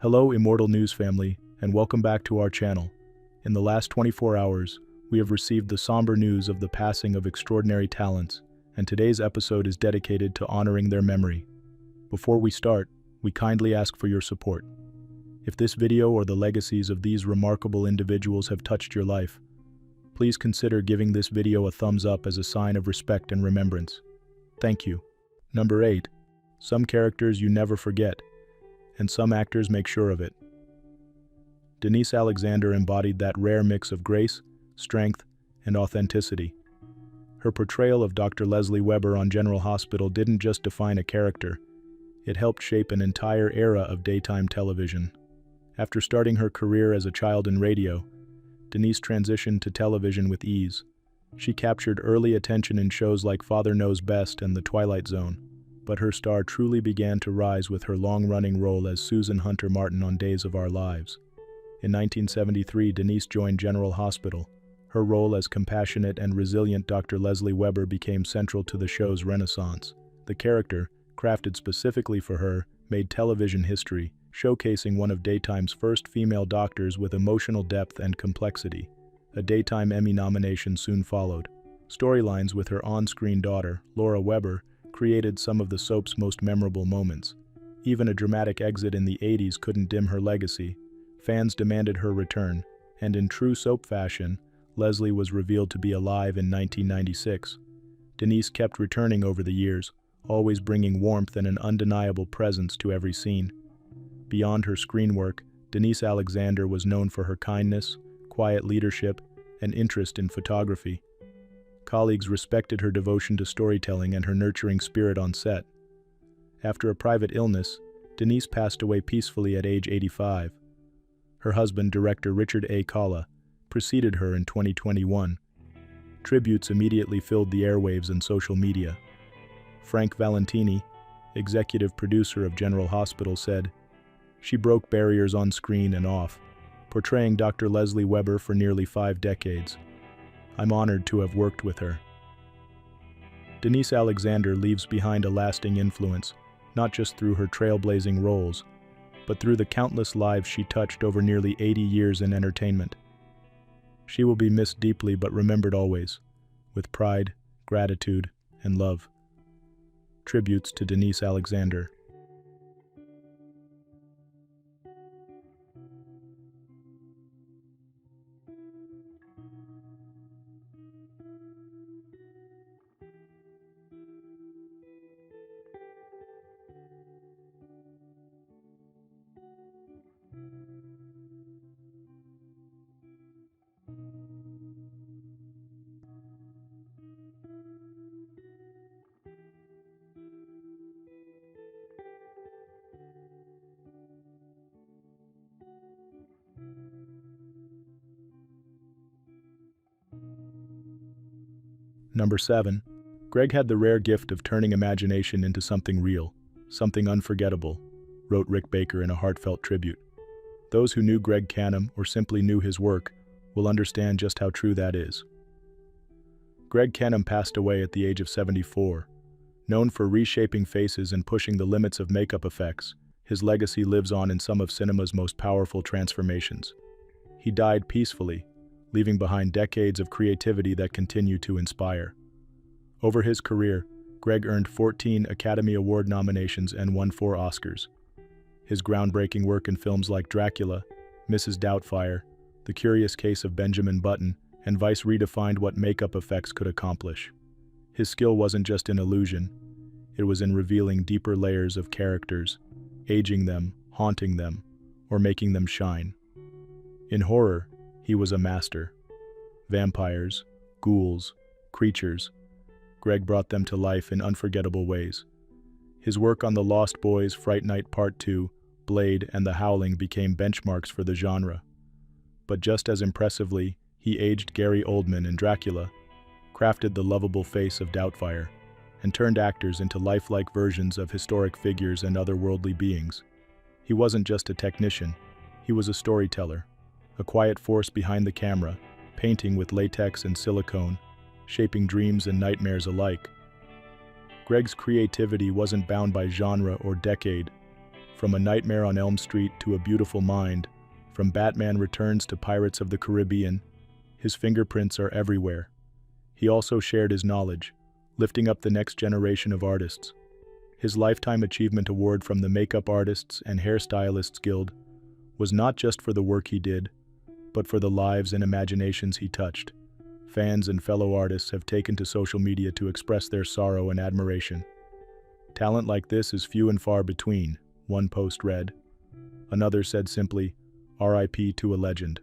Hello, Immortal News family, and welcome back to our channel. In the last 24 hours, we have received the somber news of the passing of extraordinary talents, and today's episode is dedicated to honoring their memory. Before we start, we kindly ask for your support. If this video or the legacies of these remarkable individuals have touched your life, please consider giving this video a thumbs up as a sign of respect and remembrance. Thank you. Number 8. Some characters you never forget, and some actors make sure of it. Denise Alexander embodied that rare mix of grace, strength, and authenticity. Her portrayal of Dr. Leslie Weber on General Hospital didn't just define a character, it helped shape an entire era of daytime television. After starting her career as a child in radio, Denise transitioned to television with ease. She captured early attention in shows like Father Knows Best and The Twilight Zone, but her star truly began to rise with her long-running role as Susan Hunter Martin on Days of Our Lives. In 1973, Denise joined General Hospital. Her role as compassionate and resilient Dr. Leslie Weber became central to the show's renaissance. The character, crafted specifically for her, made television history, showcasing one of daytime's first female doctors with emotional depth and complexity. A Daytime Emmy nomination soon followed. Storylines with her on-screen daughter, Laura Weber, created some of the soap's most memorable moments. Even a dramatic exit in the 80s couldn't dim her legacy. Fans demanded her return, and in true soap fashion, Leslie was revealed to be alive in 1996. Denise kept returning over the years, always bringing warmth and an undeniable presence to every scene. Beyond her screen work, Denise Alexander was known for her kindness, quiet leadership, and interest in photography. Colleagues respected her devotion to storytelling and her nurturing spirit on set. After a private illness, Denise passed away peacefully at age 85. Her husband, director Richard A. Kalla, preceded her in 2021. Tributes immediately filled the airwaves and social media. Frank Valentini, executive producer of General Hospital, said, "She broke barriers on screen and off, portraying Dr. Leslie Weber for nearly 5 decades. I'm honored to have worked with her." Denise Alexander leaves behind a lasting influence, not just through her trailblazing roles, but through the countless lives she touched over nearly 80 years in entertainment. She will be missed deeply but remembered always, with pride, gratitude, and love. Tributes to Denise Alexander. Number 7. Greg had the rare gift of turning imagination into something real, something unforgettable, wrote Rick Baker in a heartfelt tribute. Those who knew Greg Cannom or simply knew his work will understand just how true that is. Greg Cannom passed away at the age of 74. Known for reshaping faces and pushing the limits of makeup effects, his legacy lives on in some of cinema's most powerful transformations. He died peacefully, leaving behind decades of creativity that continue to inspire. Over his career, Greg earned 14 Academy Award nominations and won 4 Oscars. His groundbreaking work in films like Dracula, Mrs. Doubtfire, The Curious Case of Benjamin Button, and Vice redefined what makeup effects could accomplish. His skill wasn't just in illusion, it was in revealing deeper layers of characters, aging them, haunting them, or making them shine. In horror, he was a master. Vampires, ghouls, creatures, Greg brought them to life in unforgettable ways. His work on The Lost Boys, Fright Night Part 2, Blade, and The Howling became benchmarks for the genre. But just as impressively, he aged Gary Oldman in Dracula, crafted the lovable face of Doubtfire, and turned actors into lifelike versions of historic figures and otherworldly beings. He wasn't just a technician, he was a storyteller, a quiet force behind the camera, painting with latex and silicone, shaping dreams and nightmares alike. Greg's creativity wasn't bound by genre or decade. From A Nightmare on Elm Street to A Beautiful Mind, from Batman Returns to Pirates of the Caribbean, his fingerprints are everywhere. He also shared his knowledge, lifting up the next generation of artists. His Lifetime Achievement Award from the Makeup Artists and Hairstylists Guild was not just for the work he did, but for the lives and imaginations he touched. Fans and fellow artists have taken to social media to express their sorrow and admiration. "Talent like this is few and far between," one post read. Another said simply, "RIP to a legend."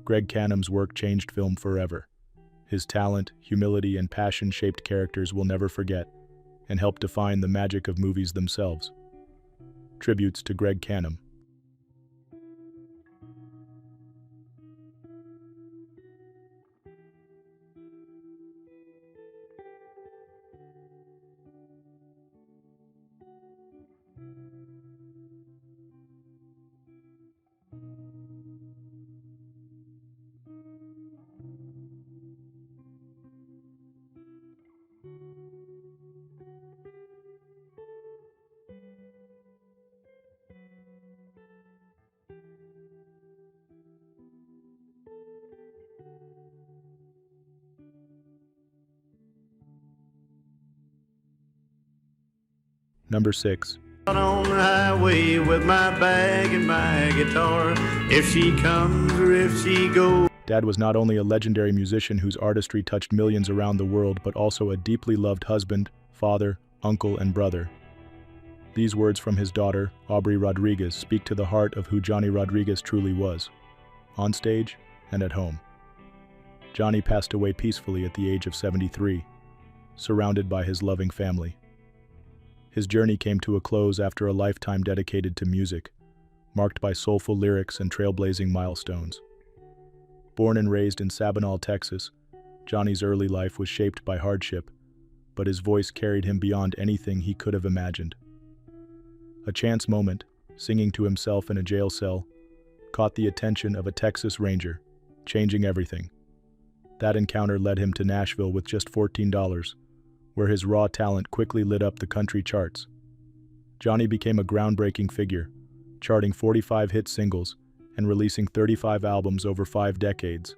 Greg Cannom's work changed film forever. His talent, humility, and passion shaped characters we'll never forget, and helped define the magic of movies themselves. Tributes to Greg Cannom. Number 6. Out on the highway with my bag and my guitar. If she comes or if she goes. Dad was not only a legendary musician whose artistry touched millions around the world, but also a deeply loved husband, father, uncle, and brother. These words from his daughter, Aubrey Rodriguez, speak to the heart of who Johnny Rodriguez truly was, on stage and at home. Johnny passed away peacefully at the age of 73, surrounded by his loving family. His journey came to a close after a lifetime dedicated to music, marked by soulful lyrics and trailblazing milestones. Born and raised in Sabinal, Texas, Johnny's early life was shaped by hardship, but his voice carried him beyond anything he could have imagined. A chance moment, singing to himself in a jail cell, caught the attention of a Texas Ranger, changing everything. That encounter led him to Nashville with just $14, where his raw talent quickly lit up the country charts. Johnny became a groundbreaking figure, charting 45 hit singles and releasing 35 albums over 5 decades.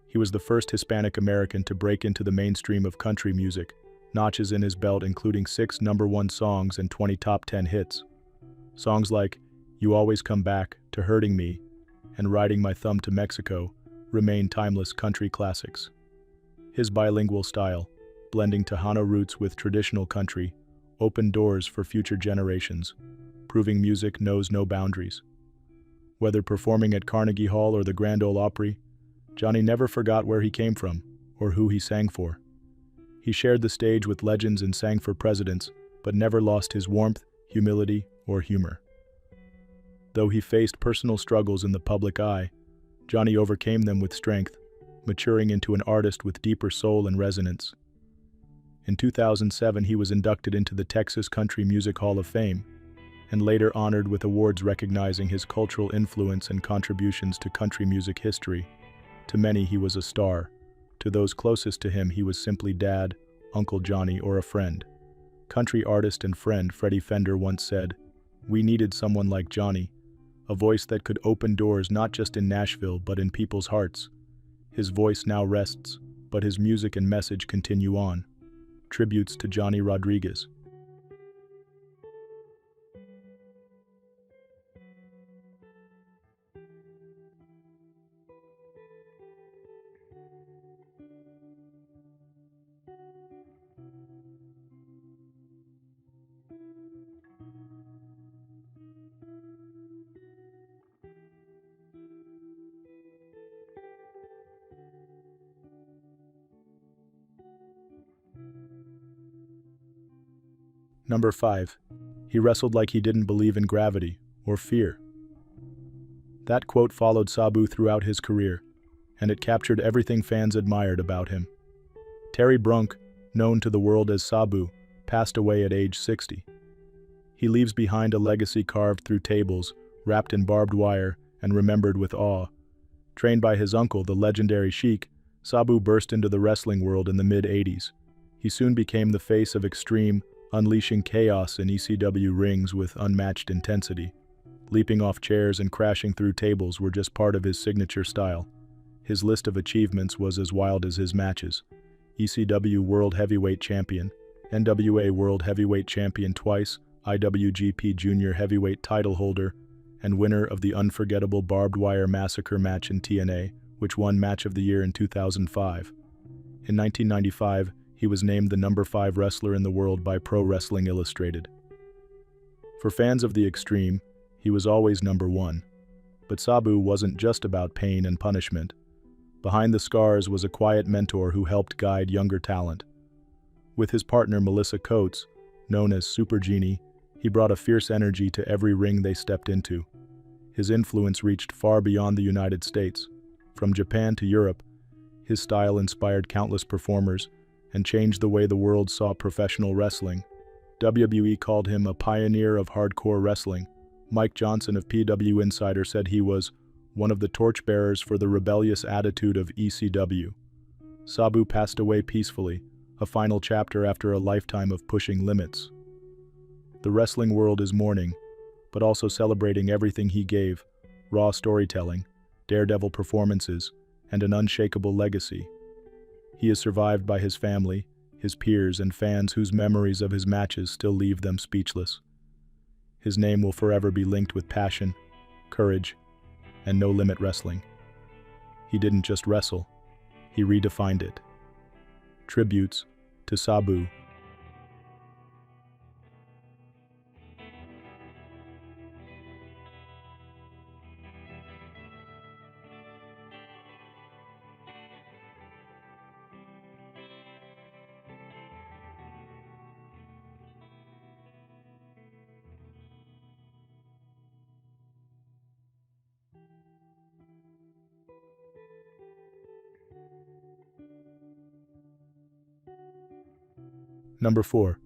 He was the first Hispanic American to break into the mainstream of country music, notches in his belt including 6 #1 songs and 20 top 10 hits. Songs like "You Always Come Back," to "Hurting Me," and "Riding My Thumb to Mexico" remain timeless country classics. His bilingual style, blending Tejano roots with traditional country, opened doors for future generations, proving music knows no boundaries. Whether performing at Carnegie Hall or the Grand Ole Opry, Johnny never forgot where he came from or who he sang for. He shared the stage with legends and sang for presidents, but never lost his warmth, humility, or humor. Though he faced personal struggles in the public eye, Johnny overcame them with strength, maturing into an artist with deeper soul and resonance. In 2007, he was inducted into the Texas Country Music Hall of Fame, and later honored with awards recognizing his cultural influence and contributions to country music history. To many, he was a star. To those closest to him, he was simply Dad, Uncle Johnny, or a friend. Country artist and friend Freddie Fender once said, "We needed someone like Johnny, a voice that could open doors not just in Nashville but in people's hearts." His voice now rests, but his music and message continue on. Tributes to Johnny Rodriguez. Number 5. He wrestled like he didn't believe in gravity or fear. That quote followed Sabu throughout his career, and it captured everything fans admired about him. Terry Brunk, known to the world as Sabu, passed away at age 60. He leaves behind a legacy carved through tables, wrapped in barbed wire, and remembered with awe. Trained by his uncle, the legendary Sheik, Sabu burst into the wrestling world in the mid-'80s. He soon became the face of extreme, unleashing chaos in ECW rings with unmatched intensity. Leaping off chairs and crashing through tables were just part of his signature style. His list of achievements was as wild as his matches. ECW World Heavyweight Champion, NWA World Heavyweight Champion twice, IWGP Junior Heavyweight title holder, and winner of the unforgettable Barbed Wire Massacre match in TNA, which won Match of the Year in 2005. In 1995, he was named the number 5 wrestler in the world by Pro Wrestling Illustrated. For fans of the Extreme, he was always number 1. But Sabu wasn't just about pain and punishment. Behind the scars was a quiet mentor who helped guide younger talent. With his partner Melissa Coates, known as Super Genie, he brought a fierce energy to every ring they stepped into. His influence reached far beyond the United States. From Japan to Europe, his style inspired countless performers and changed the way the world saw professional wrestling. WWE called him a pioneer of hardcore wrestling. Mike Johnson of PW Insider said he was one of the torchbearers for the rebellious attitude of ECW. Sabu passed away peacefully, a final chapter after a lifetime of pushing limits. The wrestling world is mourning, but also celebrating everything he gave: raw storytelling, daredevil performances, and an unshakable legacy. He is survived by his family, his peers, and fans whose memories of his matches still leave them speechless. His name will forever be linked with passion, courage, and no-limit wrestling. He didn't just wrestle, he redefined it. Tributes to Sabu. Number 4.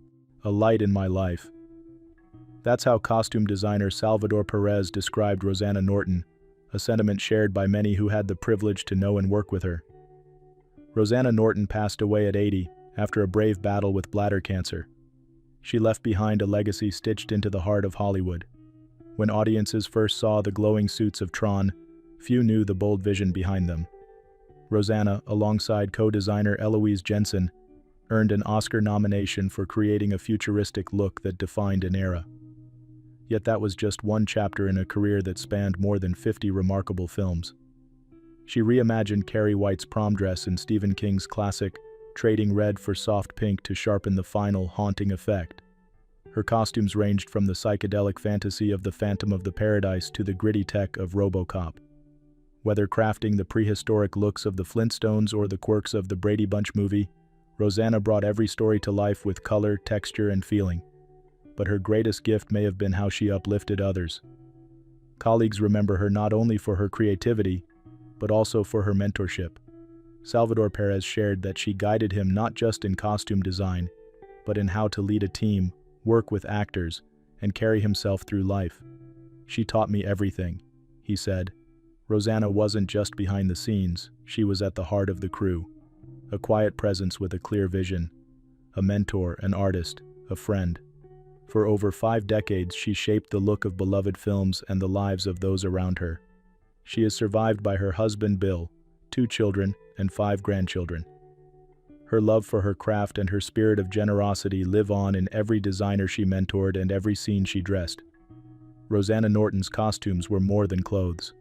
A light in my life. That's how costume designer Salvador Perez described Rosanna Norton, a sentiment shared by many who had the privilege to know and work with her. Rosanna Norton passed away at 80 after a brave battle with bladder cancer. She left behind a legacy stitched into the heart of Hollywood. When audiences first saw the glowing suits of Tron, few knew the bold vision behind them. Rosanna, alongside co-designer Eloise Jensen, earned an Oscar nomination for creating a futuristic look that defined an era. Yet that was just one chapter in a career that spanned more than 50 remarkable films. She reimagined Carrie White's prom dress in Stephen King's classic, trading red for soft pink to sharpen the final, haunting effect. Her costumes ranged from the psychedelic fantasy of the Phantom of the Paradise to the gritty tech of RoboCop. Whether crafting the prehistoric looks of the Flintstones or the quirks of the Brady Bunch movie, Rosanna brought every story to life with color, texture, and feeling. But her greatest gift may have been how she uplifted others. Colleagues remember her not only for her creativity, but also for her mentorship. Salvador Perez shared that she guided him not just in costume design, but in how to lead a team, work with actors, and carry himself through life. "She taught me everything," he said. Rosanna wasn't just behind the scenes, she was at the heart of the crew. A quiet presence with a clear vision, a mentor, an artist, a friend. For over 5 decades, she shaped the look of beloved films and the lives of those around her. She is survived by her husband Bill, 2 children, and 5 grandchildren. Her love for her craft and her spirit of generosity live on in every designer she mentored and every scene she dressed. Rosanna Norton's costumes were more than clothes.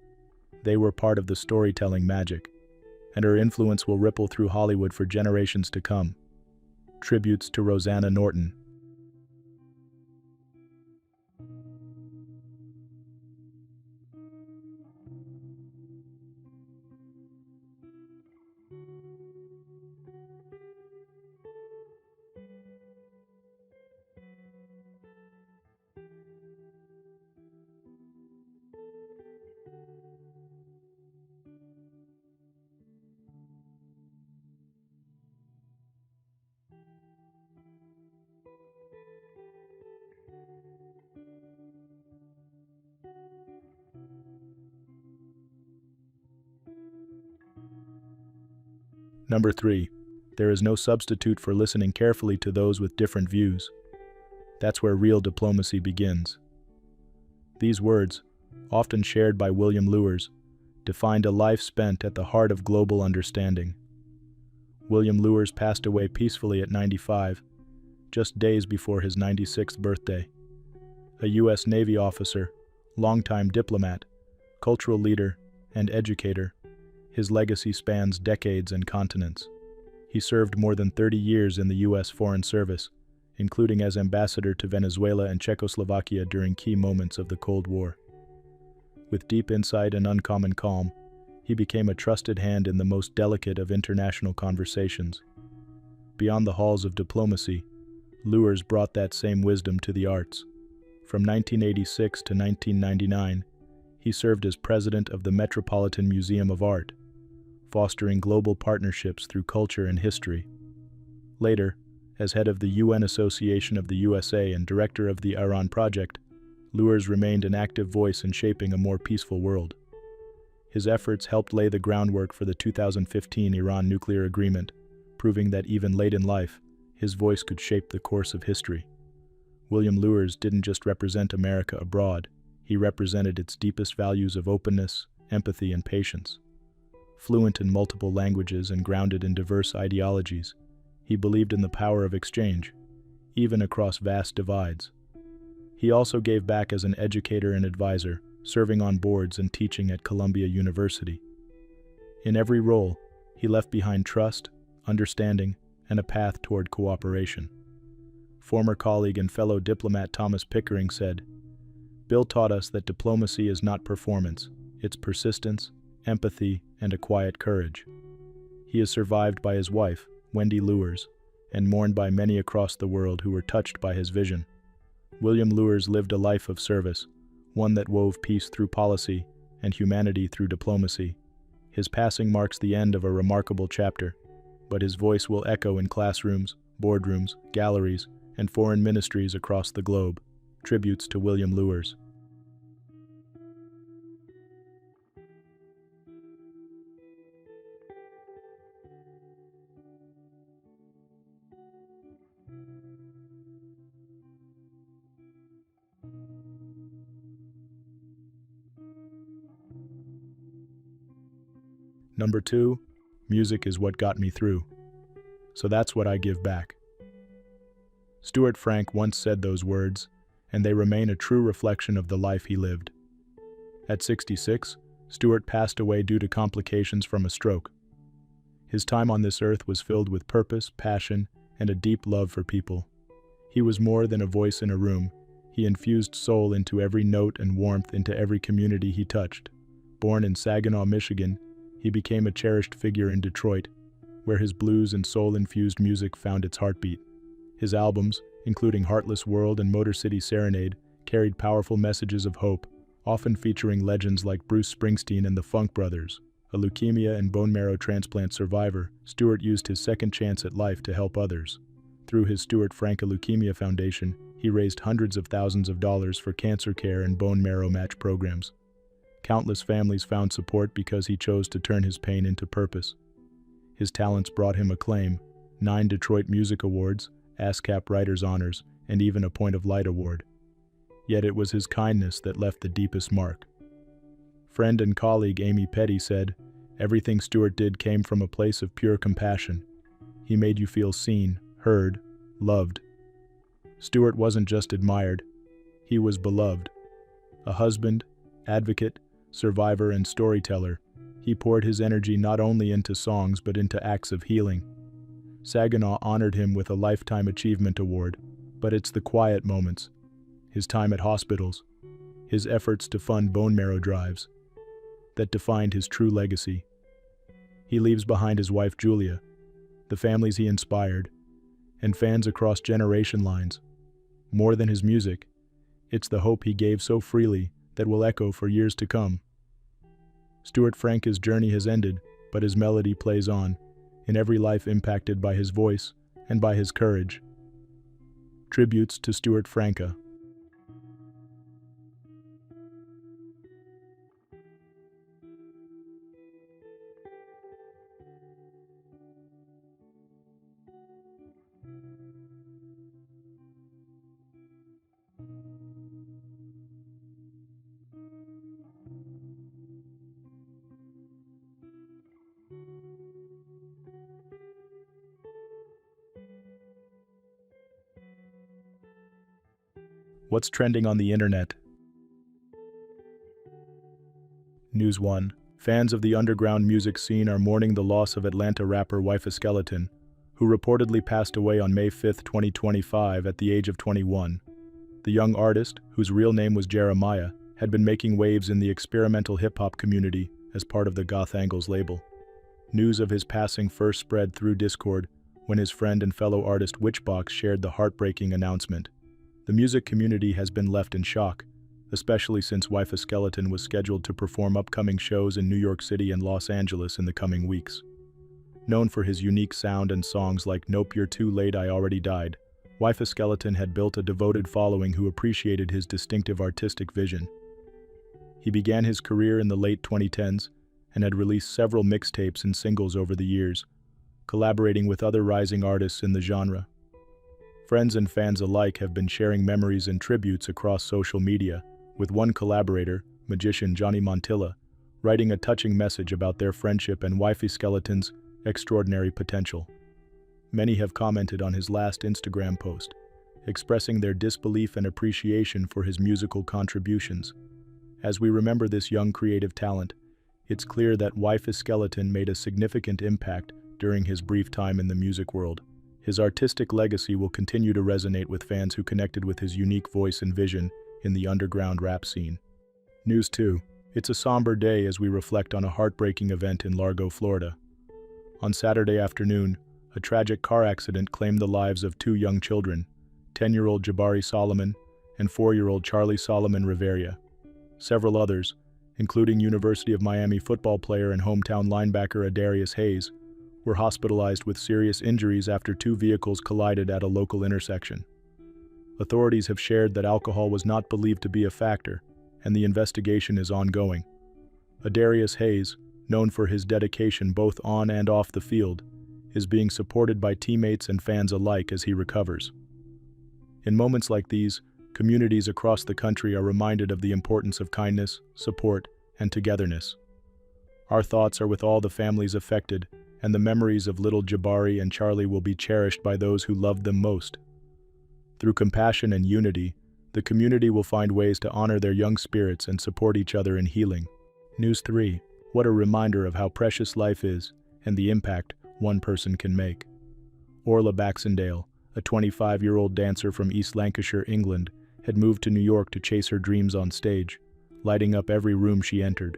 They were part of the storytelling magic, and her influence will ripple through Hollywood for generations to come. Tributes to Rosanna Norton. Number 3. There is no substitute for listening carefully to those with different views. That's where real diplomacy begins. These words, often shared by William Lewis, defined a life spent at the heart of global understanding. William Lewis passed away peacefully at 95, just days before his 96th birthday. A U.S. Navy officer, longtime diplomat, cultural leader, and educator, his legacy spans decades and continents. He served more than 30 years in the U.S. Foreign Service, including as ambassador to Venezuela and Czechoslovakia during key moments of the Cold War. With deep insight and uncommon calm, he became a trusted hand in the most delicate of international conversations. Beyond the halls of diplomacy, Lewis brought that same wisdom to the arts. From 1986 to 1999, he served as president of the Metropolitan Museum of Art, fostering global partnerships through culture and history. Later, as head of the UN Association of the USA and director of the Iran Project, Lewis remained an active voice in shaping a more peaceful world. His efforts helped lay the groundwork for the 2015 Iran nuclear agreement, proving that even late in life, his voice could shape the course of history. William Lewis didn't just represent America abroad, he represented its deepest values of openness, empathy, and patience. Fluent in multiple languages and grounded in diverse ideologies, he believed in the power of exchange, even across vast divides. He also gave back as an educator and advisor, serving on boards and teaching at Columbia University. In every role, he left behind trust, understanding, and a path toward cooperation. Former colleague and fellow diplomat Thomas Pickering said, "Bill taught us that diplomacy is not performance, it's persistence, empathy, and a quiet courage." He is survived by his wife, Wendy Lewis, and mourned by many across the world who were touched by his vision. William Lewis lived a life of service, one that wove peace through policy and humanity through diplomacy. His passing marks the end of a remarkable chapter, but his voice will echo in classrooms, boardrooms, galleries, and foreign ministries across the globe. Tributes to William Lewis. Number 2, music is what got me through. So that's what I give back. Stuart Frank once said those words, and they remain a true reflection of the life he lived. At 66, Stuart passed away due to complications from a stroke. His time on this earth was filled with purpose, passion, and a deep love for people. He was more than a voice in a room. He infused soul into every note and warmth into every community he touched. Born in Saginaw, Michigan, he became a cherished figure in Detroit, where his blues and soul-infused music found its heartbeat. His albums, including Heartless World and Motor City Serenade, carried powerful messages of hope, often featuring legends like Bruce Springsteen and the Funk Brothers. A leukemia and bone marrow transplant survivor, Stuart used his second chance at life to help others. Through his Stuart Frank Leukemia Foundation, he raised hundreds of thousands of dollars for cancer care and bone marrow match programs. Countless families found support because he chose to turn his pain into purpose. His talents brought him acclaim, 9 Detroit Music Awards, ASCAP Writers' Honors, and even a Point of Light Award. Yet it was his kindness that left the deepest mark. Friend and colleague Amy Petty said, "Everything Stuart did came from a place of pure compassion. He made you feel seen, heard, loved." Stuart wasn't just admired, he was beloved. A husband, advocate, survivor, and storyteller, he poured his energy not only into songs but into acts of healing. Saginaw honored him with a Lifetime Achievement Award, but it's the quiet moments, his time at hospitals, his efforts to fund bone marrow drives, that defined his true legacy. He leaves behind his wife Julia, the families he inspired, and fans across generation lines. More than his music, it's the hope he gave so freely that will echo for years to come. Stuart Frank's journey has ended, but his melody plays on, in every life impacted by his voice and by his courage. Tributes to Stuart Franka. What's trending on the internet? News 1. Fans of the underground music scene are mourning the loss of Atlanta rapper Skeleton, who reportedly passed away on May 5, 2025 at the age of 21. The young artist, whose real name was Jeremiah, had been making waves in the experimental hip-hop community as part of the Goth Angles label. News of his passing first spread through Discord when his friend and fellow artist Witchbox shared the heartbreaking announcement. The music community has been left in shock, especially since Skeleton was scheduled to perform upcoming shows in New York City and Los Angeles in the coming weeks. Known for his unique sound and songs like Nope You're Too Late I Already Died, Skeleton had built a devoted following who appreciated his distinctive artistic vision. He began his career in the late 2010s and had released several mixtapes and singles over the years, collaborating with other rising artists in the genre. Friends and fans alike have been sharing memories and tributes across social media, with one collaborator, magician Johnny Montilla, writing a touching message about their friendship and Skeleton's extraordinary potential. Many have commented on his last Instagram post, expressing their disbelief and appreciation for his musical contributions. As we remember this young creative talent, it's clear that Skeleton made a significant impact during his brief time in the music world. His artistic legacy will continue to resonate with fans who connected with his unique voice and vision in the underground rap scene. News 2. It's a somber day as we reflect on a heartbreaking event in Largo, Florida. On Saturday afternoon, a tragic car accident claimed the lives of two young children, 10-year-old Jabari Solomon and 4-year-old Charlie Solomon Rivera. Several others, including University of Miami football player and hometown linebacker Adarius Hayes, were hospitalized with serious injuries after two vehicles collided at a local intersection. Authorities have shared that alcohol was not believed to be a factor, and the investigation is ongoing. Adarius Hayes, known for his dedication both on and off the field, is being supported by teammates and fans alike as he recovers. In moments like these, communities across the country are reminded of the importance of kindness, support, and togetherness. Our thoughts are with all the families affected, and the memories of little Jabari and Charlie will be cherished by those who loved them most. Through compassion and unity, the community will find ways to honor their young spirits and support each other in healing. News 3. What a reminder of how precious life is and the impact one person can make. Orla Baxendale, a 25-year-old dancer from East Lancashire, England, had moved to New York to chase her dreams on stage, lighting up every room she entered.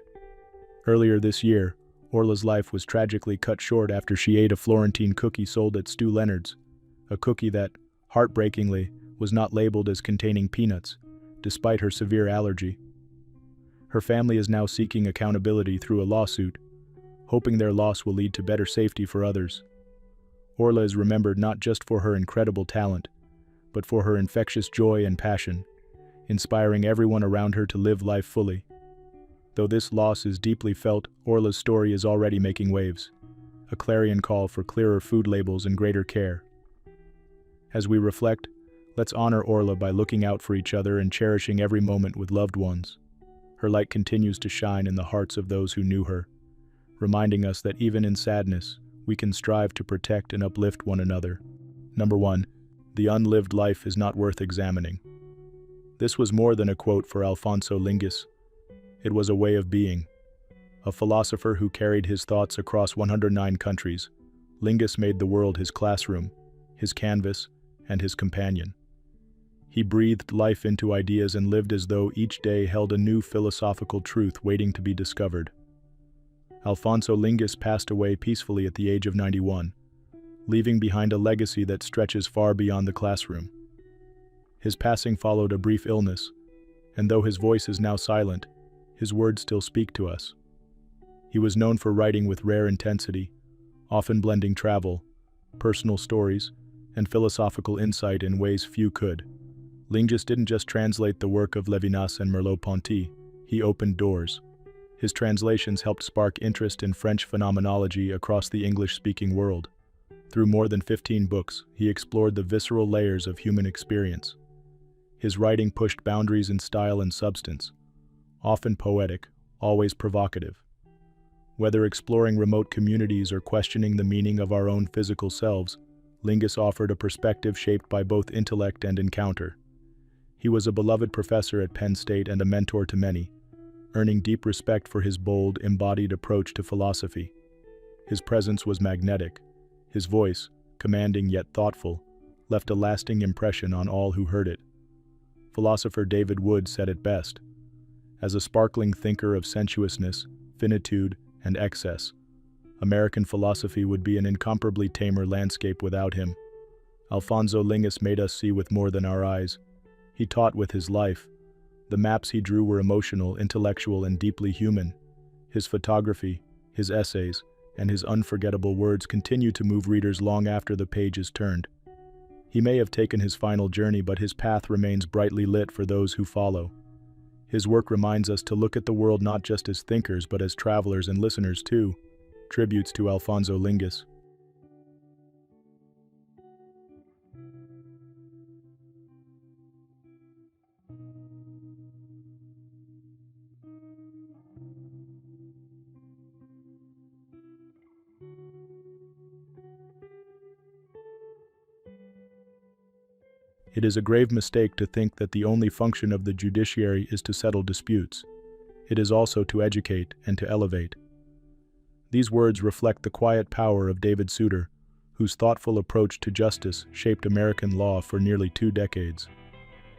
Earlier this year, Orla's life was tragically cut short after she ate a Florentine cookie sold at Stu Leonard's, a cookie that, heartbreakingly, was not labeled as containing peanuts, despite her severe allergy. Her family is now seeking accountability through a lawsuit, hoping their loss will lead to better safety for others. Orla is remembered not just for her incredible talent, but for her infectious joy and passion, inspiring everyone around her to live life fully. Though this loss is deeply felt, Orla's story is already making waves, a clarion call for clearer food labels and greater care. As we reflect, let's honor Orla by looking out for each other and cherishing every moment with loved ones. Her light continues to shine in the hearts of those who knew her, reminding us that even in sadness, we can strive to protect and uplift one another. Number 1. The unlived life is not worth examining. This was more than a quote for Alfonso Lingus. It was a way of being. A philosopher who carried his thoughts across 109 countries, Lingus made the world his classroom, his canvas, and his companion. He breathed life into ideas and lived as though each day held a new philosophical truth waiting to be discovered. Alfonso Lingus passed away peacefully at the age of 91, leaving behind a legacy that stretches far beyond the classroom. His passing followed a brief illness, and though his voice is now silent, his words still speak to us. He was known for writing with rare intensity, often blending travel, personal stories, and philosophical insight in ways few could. Lingus didn't just translate the work of Lévinas and Merleau-Ponty, he opened doors. His translations helped spark interest in French phenomenology across the English-speaking world. Through more than 15 books, he explored the visceral layers of human experience. His writing pushed boundaries in style and substance, often poetic, always provocative. Whether exploring remote communities or questioning the meaning of our own physical selves, Lingus offered a perspective shaped by both intellect and encounter. He was a beloved professor at Penn State and a mentor to many, earning deep respect for his bold, embodied approach to philosophy. His presence was magnetic. His voice, commanding yet thoughtful, left a lasting impression on all who heard it. Philosopher David Wood said it best: as a sparkling thinker of sensuousness, finitude, and excess, American philosophy would be an incomparably tamer landscape without him. Alfonso Lingus made us see with more than our eyes. He taught with his life. The maps he drew were emotional, intellectual, and deeply human. His photography, his essays, and his unforgettable words continue to move readers long after the page is turned. He may have taken his final journey, but his path remains brightly lit for those who follow. His work reminds us to look at the world not just as thinkers, but as travelers and listeners too. Tributes to Alfonso Lingus. It is a grave mistake to think that the only function of the judiciary is to settle disputes. It is also to educate and to elevate. These words reflect the quiet power of David Souter, whose thoughtful approach to justice shaped American law for nearly 2 decades.